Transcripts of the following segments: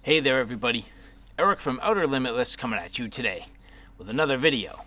Hey there everybody, Eric from Outer Limitless coming at you today with another video.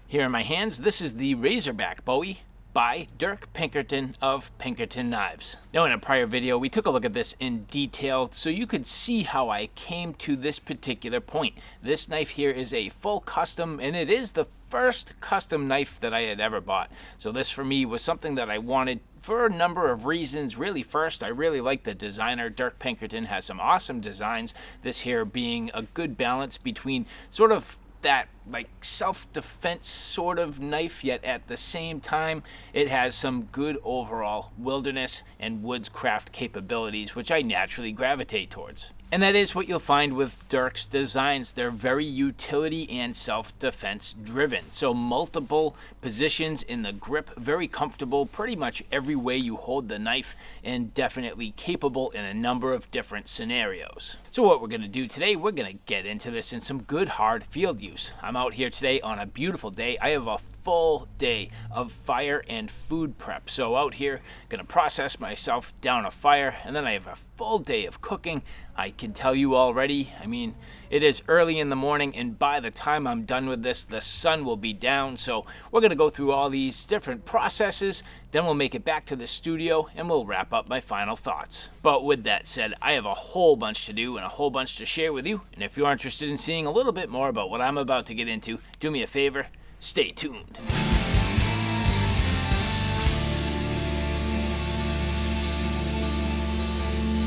Here in my hands, this is the Razorback Bowie by Dirk Pinkerton of Pinkerton Knives. Now in a prior video, we took a look at this in detail so you could see how I came to this particular point. This knife here is a full custom, and it is the first custom knife that I had ever bought. So this for me was something that I wanted for a number of reasons. Really, first, I really like the designer. Dirk Pinkerton has some awesome designs. This here being a good balance between sort of that like self-defense sort of knife, yet at the same time it has some good overall wilderness and woodscraft capabilities, which I naturally gravitate towards. And that is what you'll find with Dirk's designs. They're very utility and self-defense driven. So multiple positions in the grip, very comfortable pretty much every way you hold the knife, and definitely capable in a number of different scenarios. So what we're going to do today, we're going to get into this in some good hard field use. I'm out here today on a beautiful day. I have a full day of fire and food prep. So out here, going to process myself down a fire, and then I have a full day of cooking. I can tell you already, I mean, it is early in the morning, and by the time I'm done with this, the sun will be down. So we're going to go through all these different processes, then we'll make it back to the studio, and we'll wrap up my final thoughts. But with that said, I have a whole bunch to do and a whole bunch to share with you. And if you're interested in seeing a little bit more about what I'm about to get into, do me a favor, stay tuned.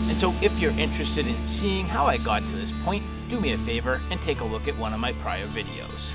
And so if you're interested in seeing how I got to this point, do me a favor and take a look at one of my prior videos.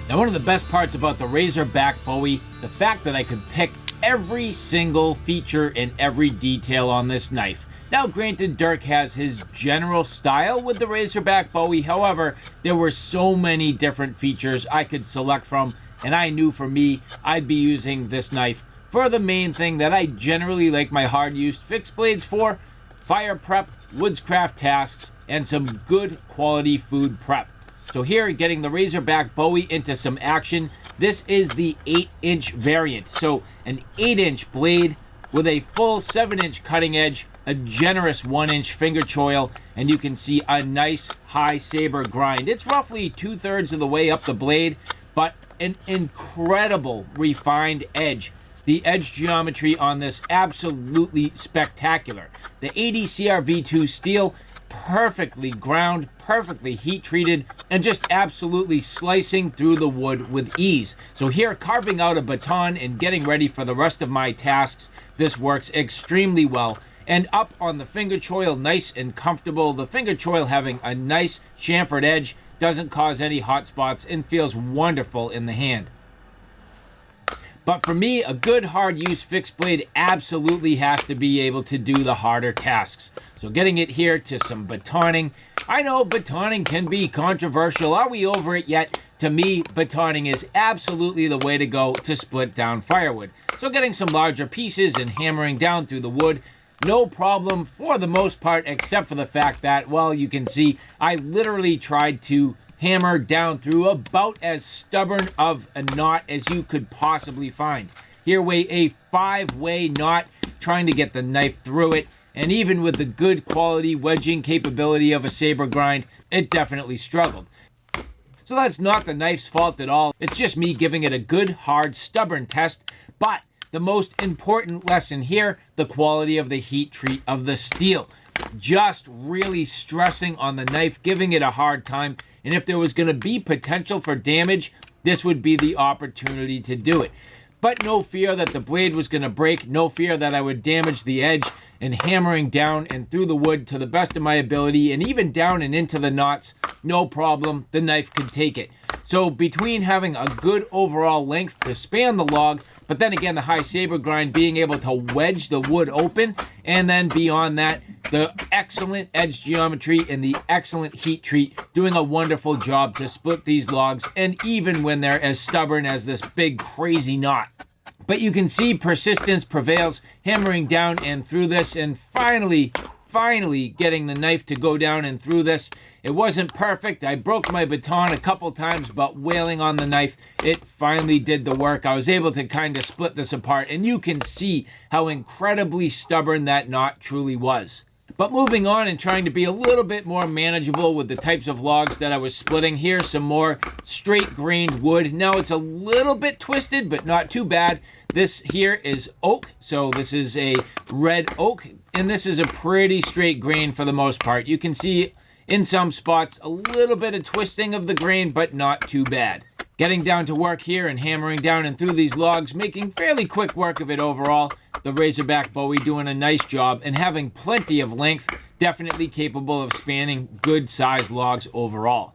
Now, one of the best parts about the Razorback Bowie, the fact that I could pick every single feature and every detail on this knife. Now, granted, Dirk has his general style with the Razorback Bowie. However, there were so many different features I could select from, and I knew for me, I'd be using this knife for the main thing that I generally like my hard-use fixed blades for: fire prep, woodscraft tasks, and some good quality food prep. So here, getting the Razorback Bowie into some action, this is the 8-inch variant. So an 8-inch blade with a full 7-inch cutting edge, a generous 1-inch finger choil, and you can see a nice high saber grind. It's roughly 2/3 of the way up the blade, but an incredible refined edge. The edge geometry on this, absolutely spectacular. The 80 CRV2 steel, perfectly ground, perfectly heat treated, and just absolutely slicing through the wood with ease. So here, carving out a baton and getting ready for the rest of my tasks, this works extremely well. And up on the finger choil, nice and comfortable. The finger choil having a nice chamfered edge, doesn't cause any hot spots, and feels wonderful in the hand. But for me, a good hard-use fixed blade absolutely has to be able to do the harder tasks. So getting it here to some batoning. I know batoning can be controversial. Are we over it yet? To me, batoning is absolutely the way to go to split down firewood. So getting some larger pieces and hammering down through the wood, no problem for the most part, except for the fact that, well, you can see I literally tried to hammer down through about as stubborn of a knot as you could possibly find. Here, a 5-way knot, trying to get the knife through it, and even with the good quality wedging capability of a saber grind, it definitely struggled. So that's not the knife's fault at all. It's just me giving it a good, hard, stubborn test. But the most important lesson here, the quality of the heat treat of the steel. Just really stressing on the knife, giving it a hard time. And if there was going to be potential for damage, this would be the opportunity to do it. But no fear that the blade was going to break, no fear that I would damage the edge, and hammering down and through the wood to the best of my ability, and even down and into the knots, no problem, the knife could take it. So between having a good overall length to span the log, but then again the high saber grind, being able to wedge the wood open, and then beyond that, the excellent edge geometry and the excellent heat treat, doing a wonderful job to split these logs, and even when they're as stubborn as this big crazy knot. But you can see persistence prevails, hammering down and through this, and finally getting the knife to go down and through this. It wasn't perfect. I broke my baton a couple times, but wailing on the knife, it finally did the work. I was able to kind of split this apart, and you can see how incredibly stubborn that knot truly was. But moving on and trying to be a little bit more manageable with the types of logs that I was splitting. Here's some more straight grained wood. Now it's a little bit twisted, but not too bad. This here is oak, so this is a red oak, and this is a pretty straight grain for the most part. You can see in some spots a little bit of twisting of the grain, but not too bad. Getting down to work here and hammering down and through these logs, making fairly quick work of it overall. The Razorback Bowie doing a nice job and having plenty of length, definitely capable of spanning good sized logs overall.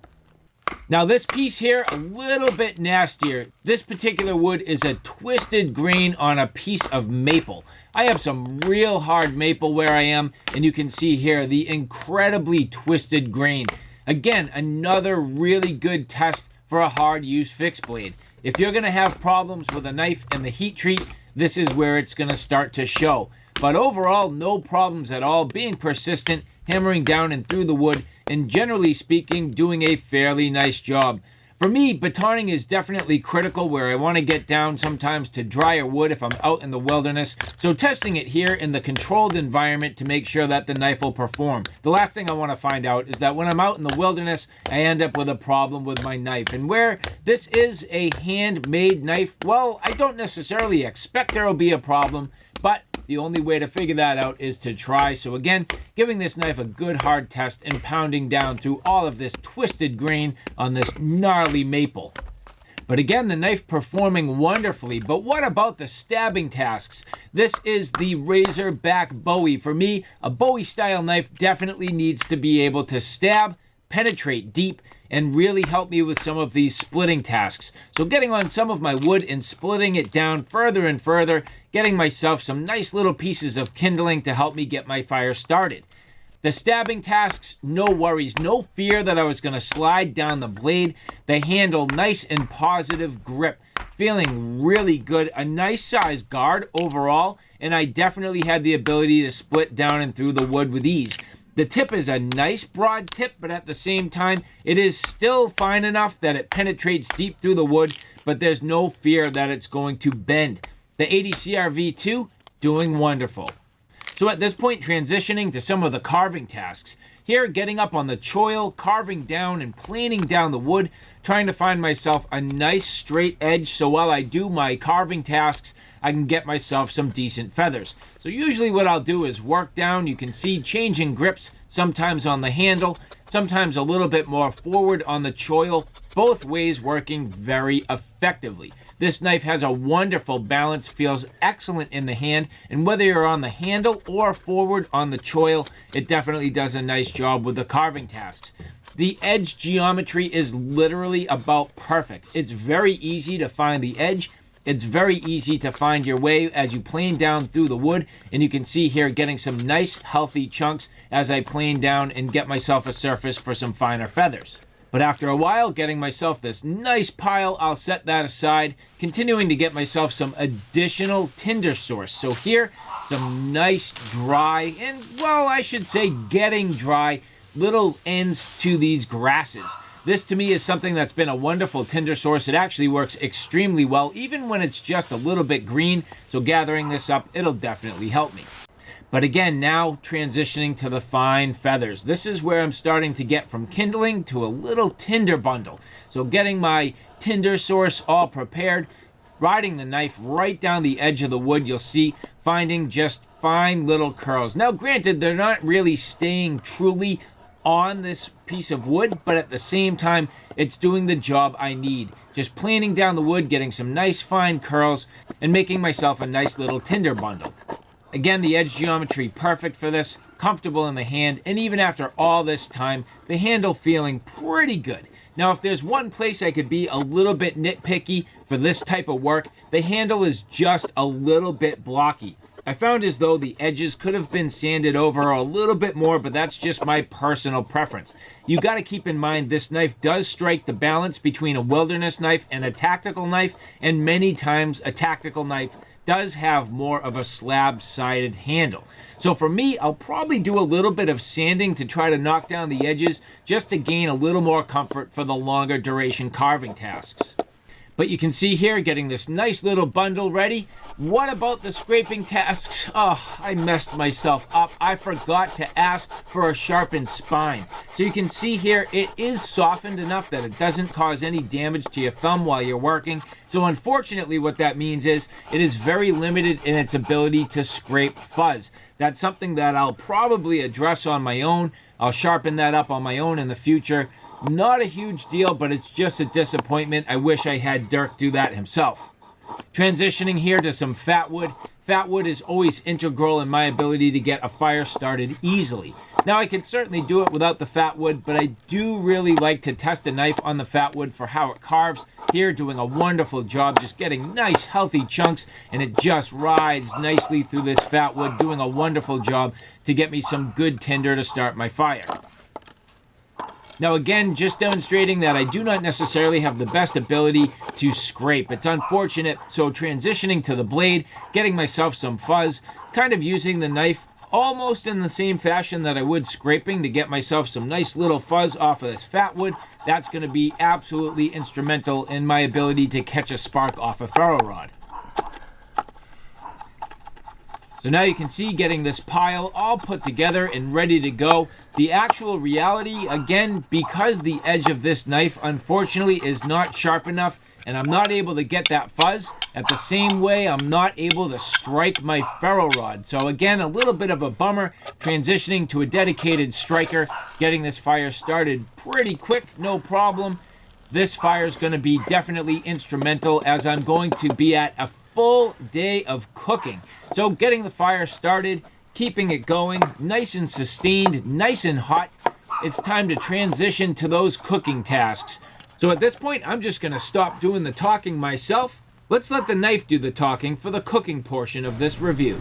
Now this piece here, a little bit nastier. This particular wood is a twisted grain on a piece of maple. I have some real hard maple where I am, and you can see here the incredibly twisted grain. Again, another really good test for a hard use fixed blade. If you're gonna have problems with a knife and the heat treat, this is where it's gonna start to show. But overall, no problems at all, being persistent, hammering down and through the wood, and generally speaking, doing a fairly nice job. For me, batoning is definitely critical where I want to get down sometimes to drier wood if I'm out in the wilderness. So testing it here in the controlled environment to make sure that the knife will perform. The last thing I want to find out is that when I'm out in the wilderness, I end up with a problem with my knife. And where this is a handmade knife, well, I don't necessarily expect there will be a problem, but the only way to figure that out is to try. So again, giving this knife a good hard test and pounding down through all of this twisted grain on this gnarly maple. But again, the knife performing wonderfully. But what about the stabbing tasks? This is the Razorback Bowie. For me, a Bowie style knife definitely needs to be able to stab, penetrate deep, and really help me with some of these splitting tasks. So getting on some of my wood and splitting it down further and further, getting myself some nice little pieces of kindling to help me get my fire started. The stabbing tasks, no worries, no fear that I was going to slide down the blade. The handle, nice and positive grip, feeling really good. A nice size guard overall, and I definitely had the ability to split down and through the wood with ease. The tip is a nice broad tip, but at the same time, it is still fine enough that it penetrates deep through the wood, but there's no fear that it's going to bend. The ADCR V2, doing wonderful. So at this point, transitioning to some of the carving tasks. Here, getting up on the choil, carving down and planing down the wood, trying to find myself a nice straight edge so while I do my carving tasks, I can get myself some decent feathers. So usually what I'll do is work down. You can see changing grips, sometimes on the handle, sometimes a little bit more forward on the choil, both ways working very effectively. This knife has a wonderful balance, feels excellent in the hand, and whether you're on the handle or forward on the choil, it definitely does a nice job with the carving tasks. The edge geometry is literally about perfect. It's very easy to find the edge. It's very easy to find your way as you plane down through the wood, and you can see here getting some nice healthy chunks as I plane down and get myself a surface for some finer feathers. But after a while, getting myself this nice pile, I'll set that aside, continuing to get myself some additional tinder source. So here, some nice dry, and well, I should say getting dry, little ends to these grasses. This to me is something that's been a wonderful tinder source. It actually works extremely well, even when it's just a little bit green. So gathering this up, it'll definitely help me. But again, now transitioning to the fine feathers. This is where I'm starting to get from kindling to a little tinder bundle. So getting my tinder source all prepared, riding the knife right down the edge of the wood, you'll see, finding just fine little curls. Now granted, they're not really staying truly on this piece of wood, but at the same time, it's doing the job I need. Just planing down the wood, getting some nice fine curls, and making myself a nice little tinder bundle. Again, the edge geometry perfect for this, comfortable in the hand, and even after all this time, the handle feeling pretty good. Now, if there's one place I could be a little bit nitpicky for this type of work, the handle is just a little bit blocky. I found as though the edges could have been sanded over a little bit more, but that's just my personal preference. You got to keep in mind this knife does strike the balance between a wilderness knife and a tactical knife, and many times a tactical knife does have more of a slab-sided handle. So for me, I'll probably do a little bit of sanding to try to knock down the edges just to gain a little more comfort for the longer duration carving tasks. But you can see here, getting this nice little bundle ready. What about the scraping tasks? Oh, I messed myself up. I forgot to ask for a sharpened spine. So you can see here, it is softened enough that it doesn't cause any damage to your thumb while you're working. So unfortunately, what that means is it is very limited in its ability to scrape fuzz. That's something that I'll probably address on my own. I'll sharpen that up on my own in the future. Not a huge deal, but it's just a disappointment. I wish I had Dirk do that himself. Transitioning here to some fat wood. Fat wood is always integral in my ability to get a fire started easily. Now, I can certainly do it without the fat wood, but I do really like to test a knife on the fat wood for how it carves. Here, doing a wonderful job, just getting nice, healthy chunks, and it just rides nicely through this fat wood, doing a wonderful job to get me some good tinder to start my fire. Now again, just demonstrating that I do not necessarily have the best ability to scrape. It's unfortunate, so transitioning to the blade, getting myself some fuzz, kind of using the knife almost in the same fashion that I would scraping to get myself some nice little fuzz off of this fat wood. That's going to be absolutely instrumental in my ability to catch a spark off a ferro rod. So now you can see getting this pile all put together and ready to go. The actual reality, again, because the edge of this knife, unfortunately, is not sharp enough, and I'm not able to get that fuzz, at the same way, I'm not able to strike my ferro rod. So again, a little bit of a bummer, transitioning to a dedicated striker, getting this fire started pretty quick, no problem. This fire is going to be definitely instrumental as I'm going to be at a full day of cooking. So getting the fire started, keeping it going, nice and sustained, nice and hot. It's time to transition to those cooking tasks. So at this point, I'm just going to stop doing the talking myself. Let's let the knife do the talking for the cooking portion of this review.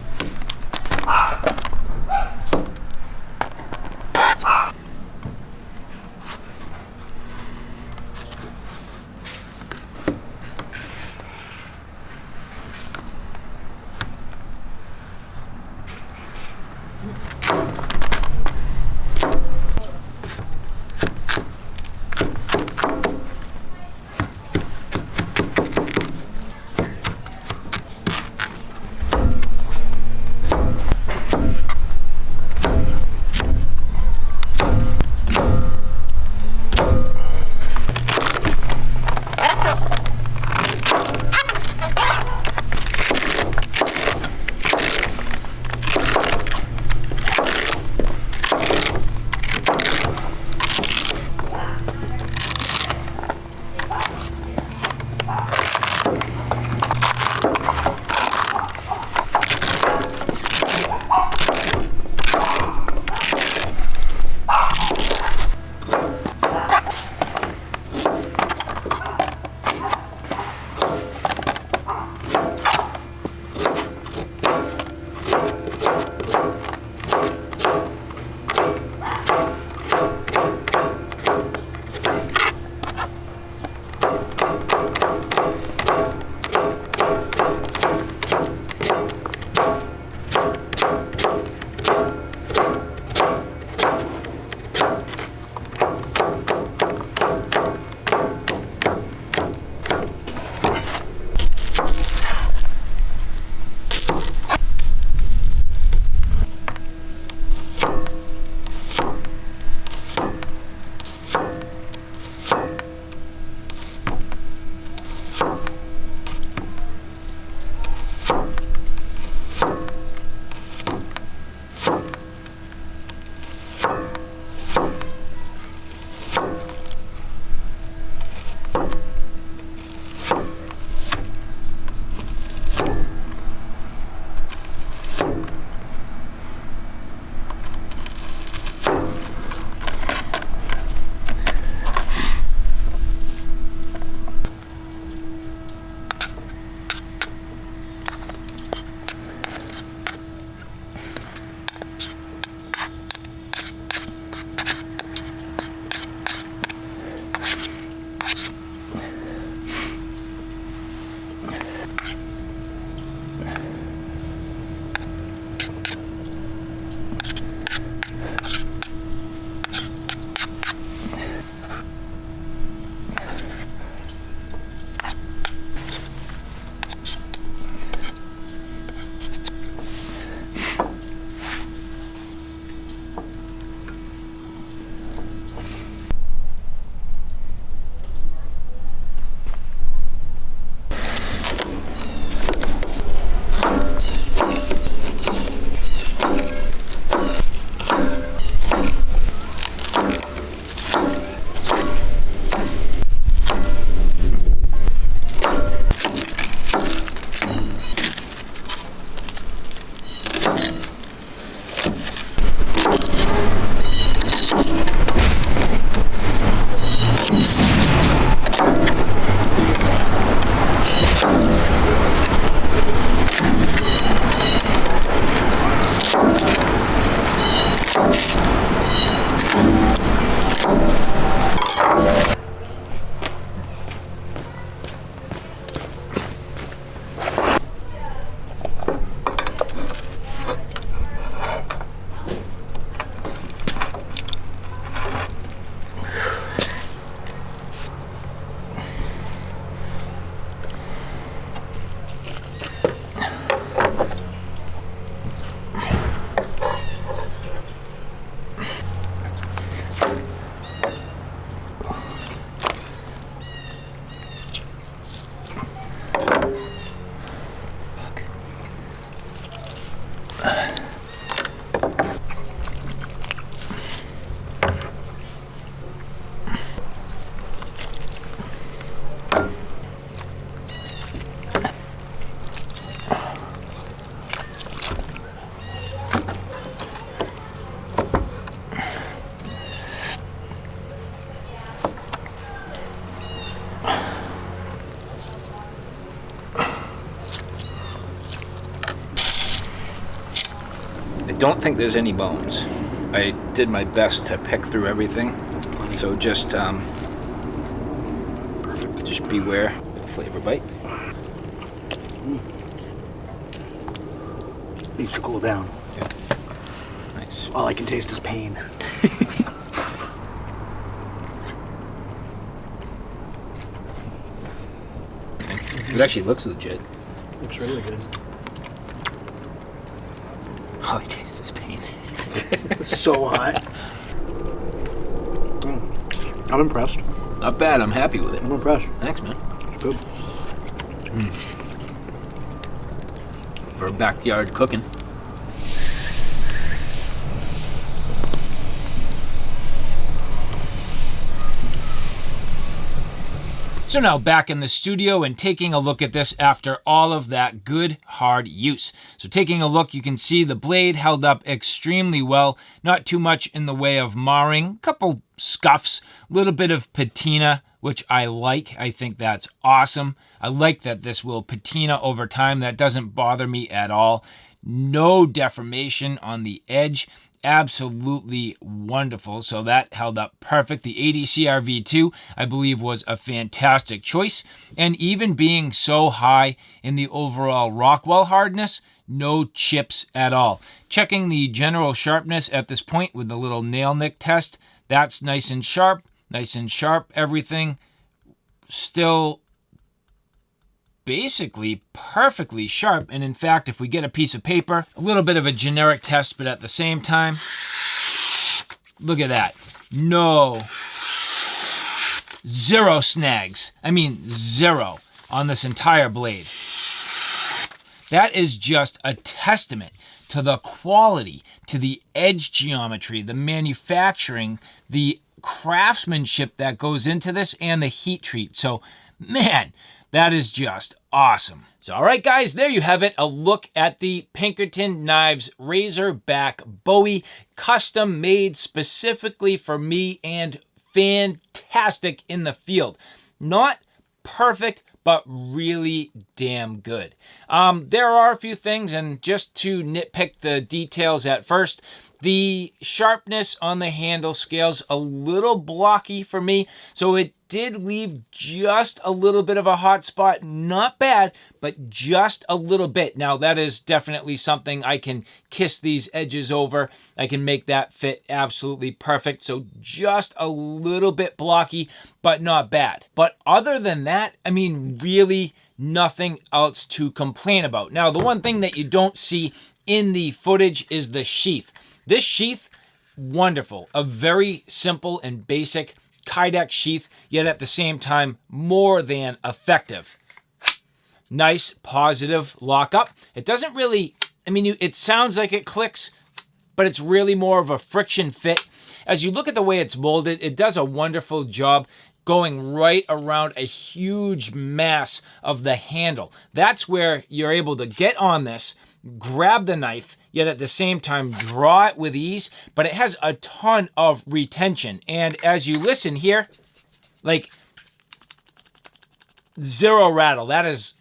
don't think there's any bones. I did my best to pick through everything, so just perfect. Just beware of the flavor bite. Needs to cool down. Yeah. Nice. All I can taste is pain. It actually looks legit. Looks really good. All I taste is pain. It's so hot. I'm impressed. Not bad. I'm happy with it. I'm impressed. Thanks, man. It's good. For backyard cooking. So now back in the studio and taking a look at this after all of that good hard use. So taking a look, you can see the blade held up extremely well. Not too much in the way of marring, couple scuffs, little bit of patina, which I like. I think that's awesome. I like that this will patina over time. That doesn't bother me at all. No deformation on the edge. Absolutely wonderful. So that held up perfect. The ADCR V2, I believe, was a fantastic choice. And even being so high in the overall Rockwell hardness, no chips at all. Checking the general sharpness at this point with the little nail nick test. That's nice and sharp. Nice and sharp. Everything still basically perfectly sharp. And in fact, if we get a piece of paper, a little bit of a generic test, but at the same time, look at that. No. Zero snags. I mean, zero on this entire blade. That is just a testament to the quality, to the edge geometry, the manufacturing, the craftsmanship that goes into this, and the heat treat. So, man, that is just awesome. So, all right, guys, there you have it. A look at the Pinkerton Knives Razorback Bowie, custom made specifically for me and fantastic in the field. Not perfect, but really damn good. There are a few things, and just to nitpick the details at first, the sharpness on the handle scales a little blocky for me, so it did leave just a little bit of a hot spot. Not bad, but just a little bit. Now, that is definitely something I can kiss these edges over. I can make that fit absolutely perfect. So just a little bit blocky, but not bad. But other than that, I mean, really nothing else to complain about. Now, the one thing that you don't see in the footage is the sheath. This sheath, wonderful. A very simple and basic Kydex sheath, yet at the same time, more than effective. Nice, positive lockup. It doesn't really, I mean, it sounds like it clicks, but it's really more of a friction fit. As you look at the way it's molded, it does a wonderful job going right around a huge mass of the handle. That's where you're able to get on this, grab the knife, yet at the same time draw it with ease, but it has a ton of retention. And as you listen here, like, zero rattle. That is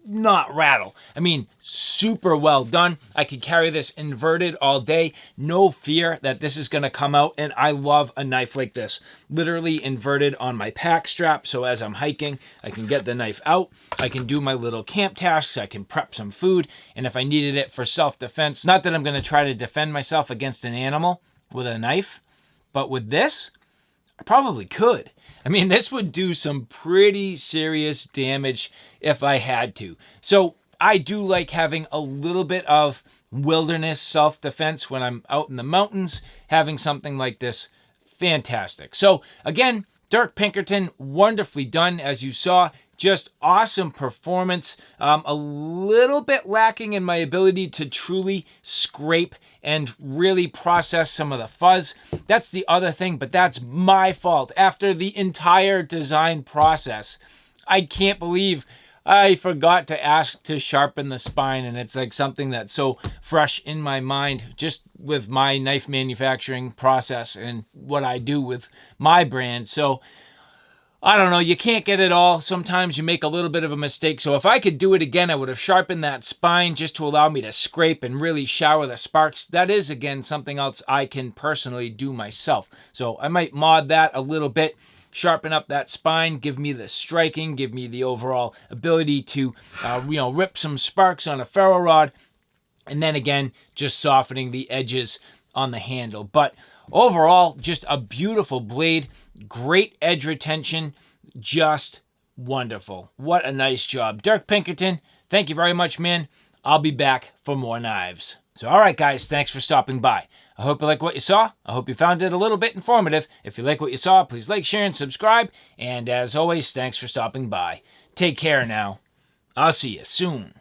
not rattle. I mean, super well done. I could carry this inverted all day. No fear that this is going to come out. And I love a knife like this. Literally inverted on my pack strap. So as I'm hiking, I can get the knife out. I can do my little camp tasks. I can prep some food. And if I needed it for self-defense, not that I'm going to try to defend myself against an animal with a knife, but with this, I probably could. I mean, this would do some pretty serious damage if I had to. So I do like having a little bit of wilderness self-defense when I'm out in the mountains. Having something like this, fantastic. So again, Dirk Pinkerton, wonderfully done, as you saw. Just awesome performance. A little bit lacking in my ability to truly scrape and really process some of the fuzz. That's the other thing, but that's my fault. After the entire design process, I can't believe I forgot to ask to sharpen the spine, and it's like something that's so fresh in my mind just with my knife manufacturing process and what I do with my brand. So I don't know, you can't get it all. Sometimes you make a little bit of a mistake. So if I could do it again, I would have sharpened that spine just to allow me to scrape and really shower the sparks. That is, again, something else I can personally do myself. So I might mod that a little bit, sharpen up that spine, give me the striking, give me the overall ability to, rip some sparks on a ferro rod. And then again, just softening the edges on the handle. But overall, just a beautiful blade. Great edge retention, just wonderful. What a nice job. Dirk Pinkerton, thank you very much, man. I'll be back for more knives. So, all right, guys, thanks for stopping by. I hope you like what you saw. I hope you found it a little bit informative. If you like what you saw, please like, share, and subscribe. And as always, thanks for stopping by. Take care now. I'll see you soon.